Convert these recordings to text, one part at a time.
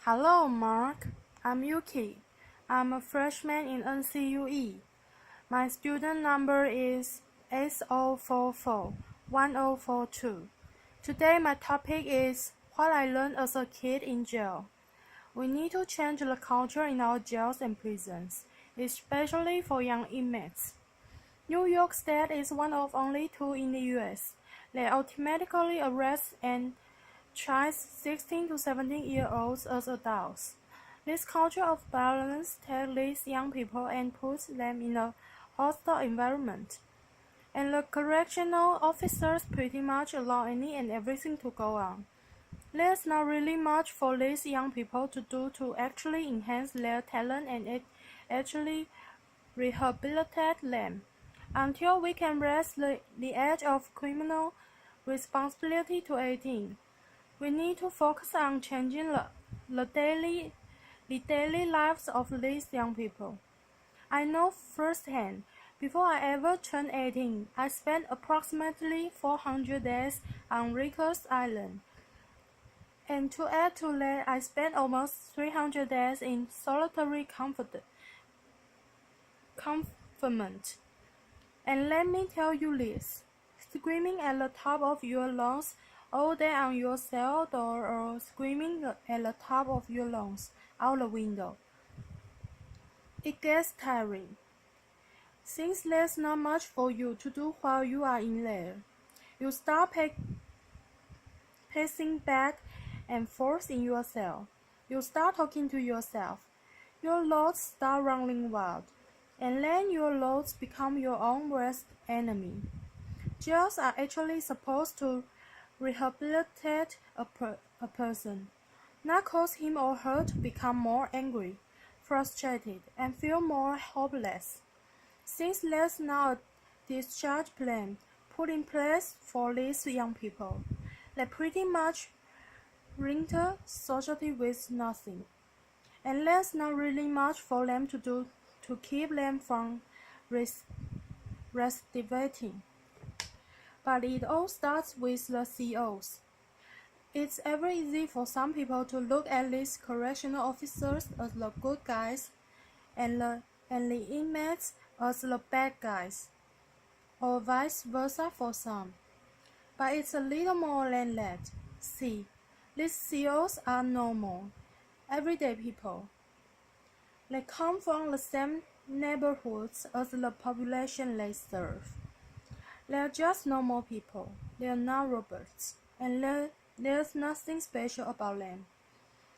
Hello, Mark. I'm Yuki. I'm a freshman in NCUE. My student number is S0441042. Today my topic is what I learned as a kid in jail. We need to change the culture in our jails and prisons, especially for young inmates. New York State is one of only two in the U.S. They automatically arrest and tries 16 to 17-year-olds as adults. This culture of violence takes these young people and puts them in a hostile environment. And the correctional officers pretty much allow any and everything to go on. There's not really much for these young people to do to actually enhance their talent and actually rehabilitate them. Until we can raise the age of criminal responsibility to 18. We need to focus on changing the daily lives of these young people. I know firsthand, before I ever turned 18, I spent approximately 400 days on Rikers Island. And to add to that, I spent almost 300 days in solitary confinement. And let me tell you this, screaming at the top of your lungs all day on your cell door or screaming at the top of your lungs out the window. It gets tiring. Since there's not much for you to do while you are in there, you start pacing back and forth in your cell. You start talking to yourself. Your thoughts start running wild, and then your thoughts become your own worst enemy. Jails are actually supposed to rehabilitate a person, not cause him or her to become more angry, frustrated, and feel more hopeless. Since there's now a discharge plan put in place for these young people, they pretty much enter society with nothing. And there's not really much for them to do to keep them from recidivating. But it all starts with the COs. It's ever easy for some people to look at these correctional officers as the good guys and the inmates as the bad guys, or vice versa for some. But it's a little more than that. See, these COs are normal, everyday people. They come from the same neighborhoods as the population they serve. They're just normal people. They're not robots, and there's nothing special about them.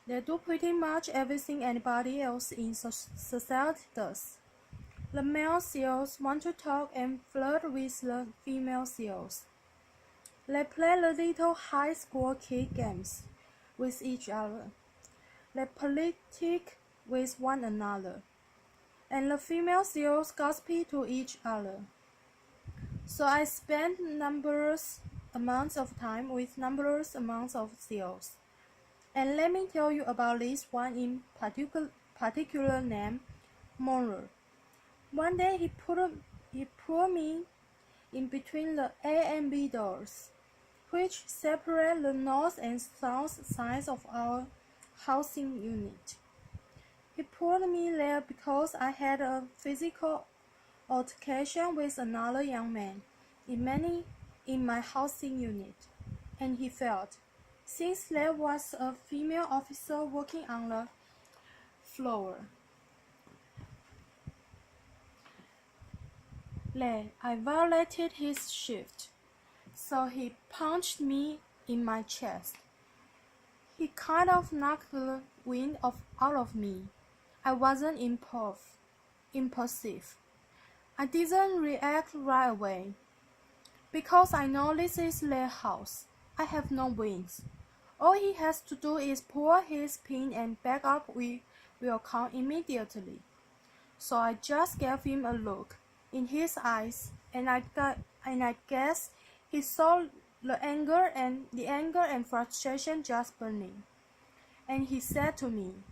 They do pretty much everything anybody else in society does. The male COs want to talk and flirt with the female COs. They play the little high school kid games with each other. They politic with one another, and the female COs gossip to each other. So I spent numerous amounts of time with numerous amounts of COs. And let me tell you about this one in particular named Monroe. One day he put me in between the A and B doors, which separate the north and south sides of our housing unit. He put me there because I had a physical altercation with another young man in my housing unit, and he felt, since there was a female officer working on the floor, that I violated his shift, so he punched me in my chest. He kind of knocked the wind out of me. I wasn't impulsive. I didn't react right away, because I know this is their house. I have no wings. All he has to do is pull his pin and back up. We will come immediately. So I just gave him a look in his eyes, and I guess he saw the anger and frustration just burning. And he said to me,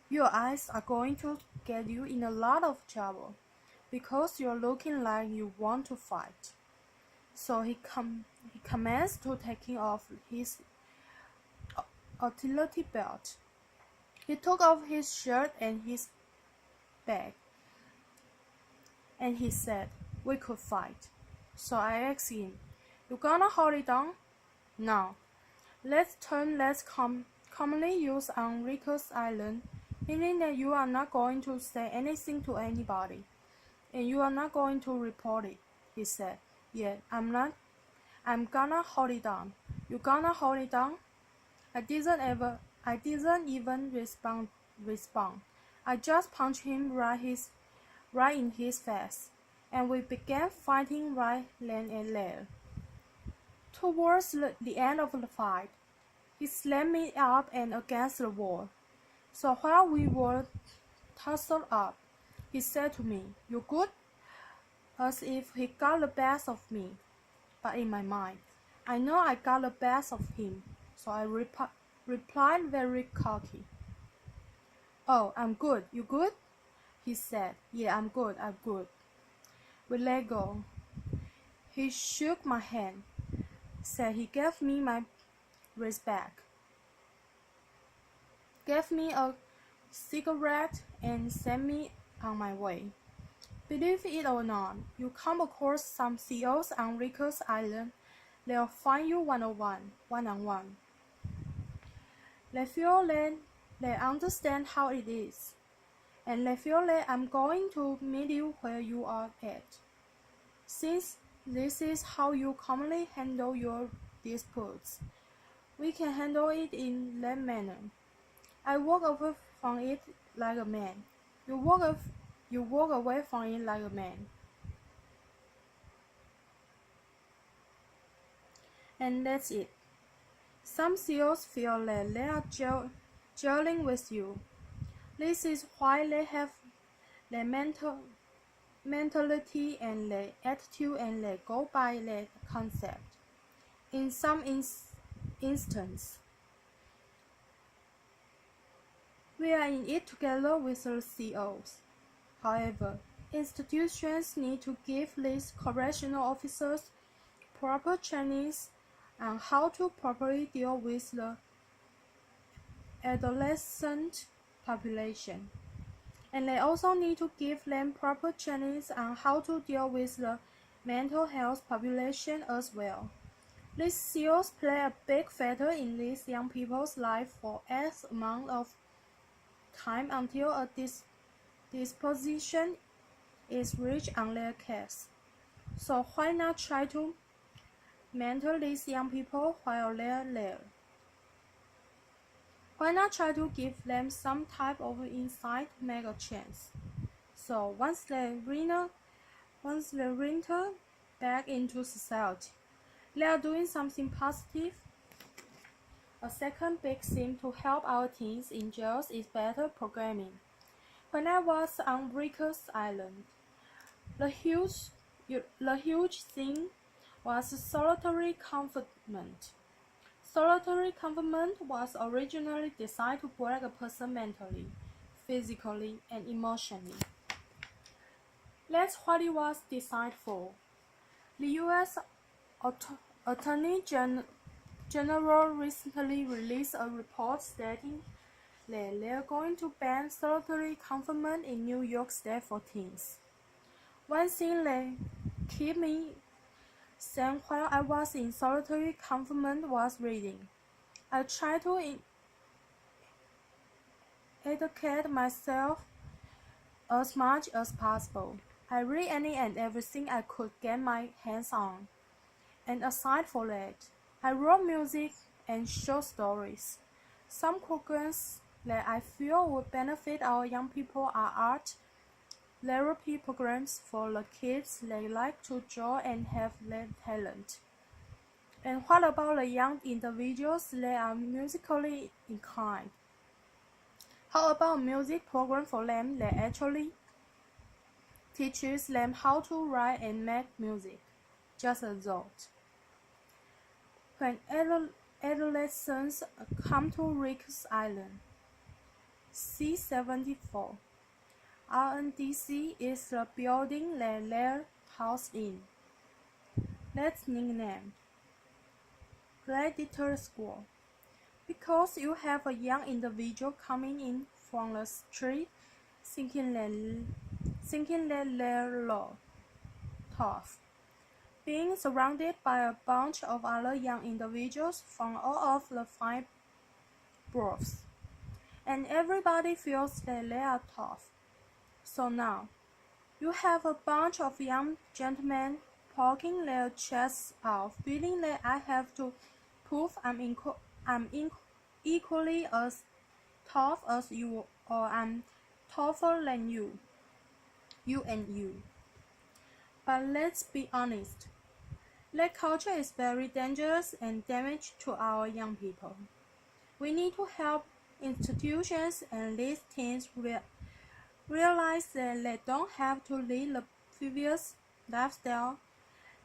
"Your eyes are going to get you in a lot of trouble, because you're looking like you want to fight." So he commenced to taking off his utility belt. He took off his shirt and his bag, and he said we could fight. So I asked him, "You gonna hold it down?" "No. Let's commonly used on Rikers Island, meaning that you are not going to say anything to anybody, and you are not going to report it," he said. "Yeah, I'm not. I'm gonna hold it down." "You gonna hold it down?" I didn't even respond. I just punched him right in his face, and we began fighting right then and there. Towards the end of the fight, he slammed me up and against the wall. So while we were tussled up, he said to me, "You good?" As if he got the best of me. But in my mind, I know I got the best of him, so I replied very cocky. "Oh, I'm good. You good?" he said. "Yeah, I'm good. I'm good." We let go. He shook my hand, said he gave me my wrist back, gave me a cigarette, and sent me on my way. Believe it or not, you come across some CEOs on Rikers Island, they'll find you one-on-one. They feel that they understand how it is, and they feel that I'm going to meet you where you are at. Since this is how you commonly handle your disputes, we can handle it in that manner. I walk away from it like a man. You walk away from it like a man. And that's it. Some CEOs feel that they are gelling with you. This is why they have their mentality and their attitude, and they go by that concept. In some instances, we are in it together with the CEOs. However, institutions need to give these correctional officers proper training on how to properly deal with the adolescent population. And they also need to give them proper training on how to deal with the mental health population as well. These CEOs play a big factor in these young people's life for X amount of time until a disposition is reached on their case. So why not try to mentor these young people while they're there? Why not try to give them some type of insight to make a change? So once they enter back into society, they are doing something positive. A second big thing to help our teens in jails is better programming. When I was on Rikers Island, the huge thing was solitary confinement. Solitary confinement was originally designed to break a person mentally, physically, and emotionally. That's what it was designed for. The U.S. Attorney General recently released a report stating that they are going to ban solitary confinement in New York State for teens. One thing that kept me sane while I was in solitary confinement was reading. I tried to educate myself as much as possible. I read any and everything I could get my hands on. And aside from that, I wrote music and short stories. Some programs that I feel would benefit our young people are art therapy programs for the kids that like to draw and have that talent. And what about the young individuals that are musically inclined? How about a music program for them that actually teaches them how to write and make music? Just a thought. When adolescents come to Rikers Island, C-74, RNDC is the building that they're housed in. That's nicknamed Gladiator School. Because you have a young individual coming in from the street thinking that they're low, tough, being surrounded by a bunch of other young individuals from all of the fine boroughs, and everybody feels that they are tough. So now, you have a bunch of young gentlemen poking their chests out, feeling that I have to prove I'm equally as tough as you, or I'm tougher than you and you. But let's be honest, that culture is very dangerous and damaging to our young people. We need to help institutions and these teens realize that they don't have to lead the previous lifestyle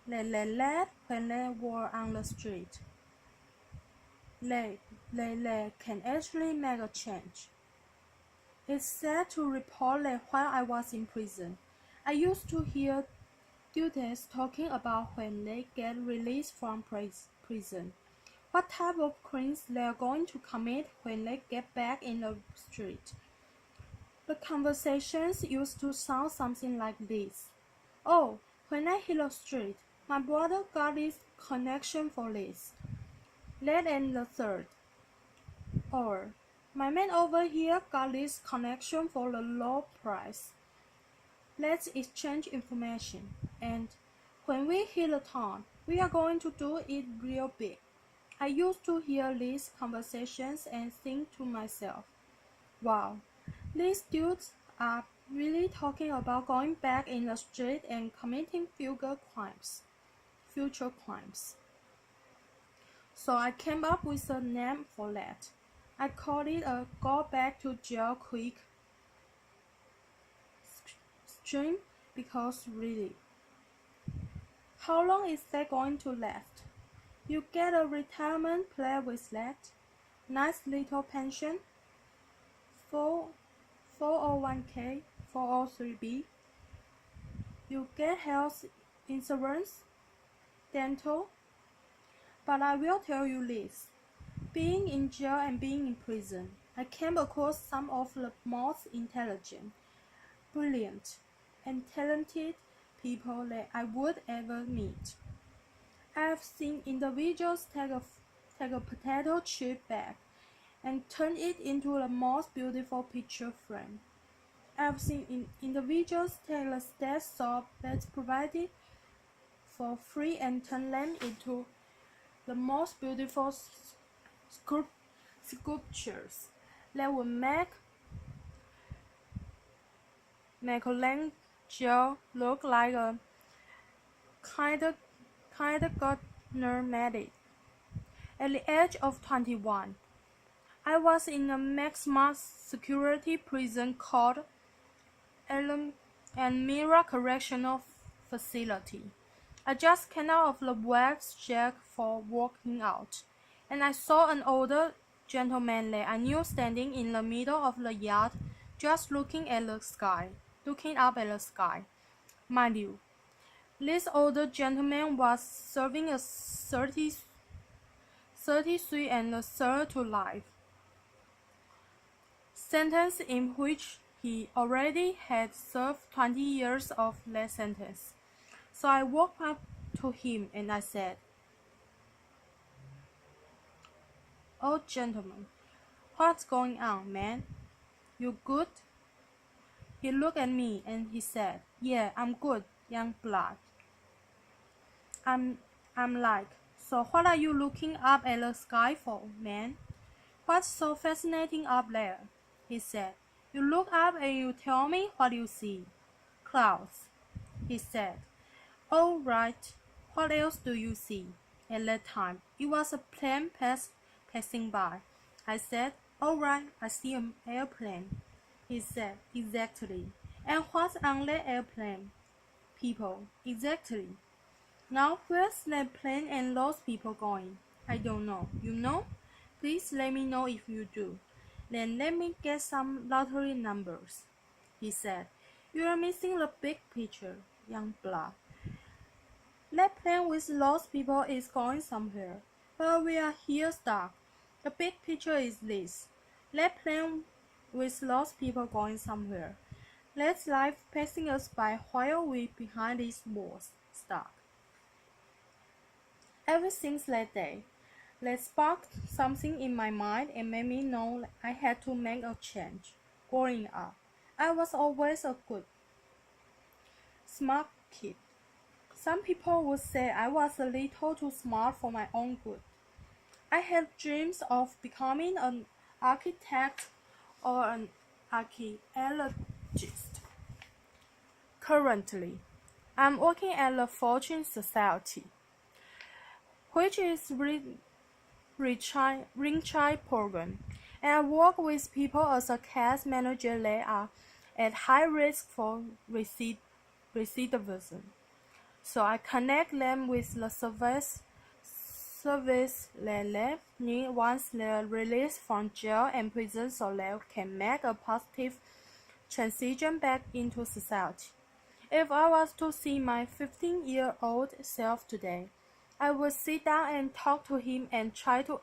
that they led when they were on the street. They can actually make a change. It's sad to report that while I was in prison, I used to hear students talking about when they get released from prison, what type of crimes they are going to commit when they get back in the street. The conversations used to sound something like this. Oh, when I hit the street, my brother got this connection for this, that and the third. Or, my man over here got this connection for the low price. Let's exchange information, and when we hit the town, we are going to do it real big. I used to hear these conversations and think to myself, wow, these dudes are really talking about going back in the street and committing future crimes. So I came up with a name for that. I called it a go back to jail quick stream, because really, how long is that going to last? You get a retirement plan with that, nice little pension, 401k, 403b. You get health insurance, dental. But I will tell you this, being in jail and being in prison, I came across some of the most intelligent, brilliant, and talented people that I would ever meet. I have seen individuals take a potato chip bag and turn it into the most beautiful picture frame. I have seen individuals take a state soap that's provided for free and turn them into the most beautiful sculptures that would make Michelangelo look like a kindergartner made it. At the age of 21, I was in a maximum security prison called Elmira Correctional Facility. I just came out of the wax jack for working out, and I saw an older gentleman that I knew standing in the middle of the yard, just looking up at the sky. Mind you, this older gentleman was serving a 33 and a third to life sentence in which he already had served 20 years of that sentence. So I walked up to him and I said, "Oh, gentleman, what's going on, man? You good?" He looked at me and he said, "Yeah, I'm good, young blood." I'm like, "So what are you looking up at the sky for, man? What's so fascinating up there?" He said, "You look up and you tell me what you see." "Clouds," he said. "All right, what else do you see?" At that time, it was a plane passing by. I said, "All right, I see an airplane." He said, "Exactly. And what's on that airplane?" "People." "Exactly. Now where's that plane and those people going?" "I don't know. You know? Please let me know if you do. Then let me get some lottery numbers." He said, "You are missing the big picture, young blood. That plane with those people is going somewhere, but we are here stuck. The big picture is this. Let's plan with lost people going somewhere. Let's life passing us by while we behind these walls stuck. Ever since that day, that sparked something in my mind and made me know I had to make a change. Growing up, I was always a good, smart kid. Some people would say I was a little too smart for my own good. I had dreams of becoming an architect or an archaeologist. Currently, I'm working at the Fortune Society, which is Ringchild program, and I work with people as a case manager that are at high risk for recidivism. So I connect them with the service they need once they're released from jail and prison so they can make a positive transition back into society. If I was to see my 15-year-old self today, I would sit down and talk to him and try to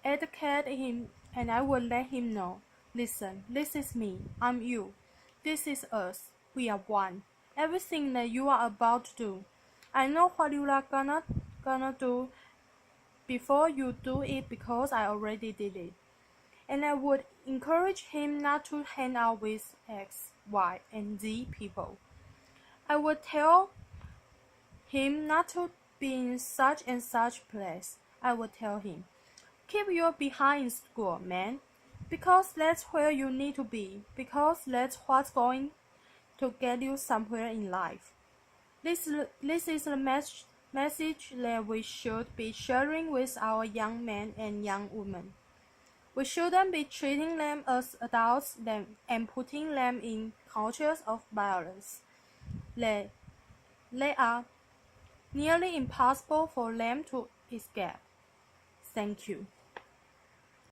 educate him, and I would let him know, listen, this is me, I'm you, this is us, we are one. Everything that you are about to do, I know what you are gonna do before you do it because I already did it. And I would encourage him not to hang out with X, Y, and Z people. I would tell him not to be in such and such place. I would tell him, keep your behind in school, man, because that's where you need to be, because that's what's going to get you somewhere in life. This is a message that we should be sharing with our young men and young women. We shouldn't be treating them as adults and putting them in cultures of violence. They are nearly impossible for them to escape. Thank you.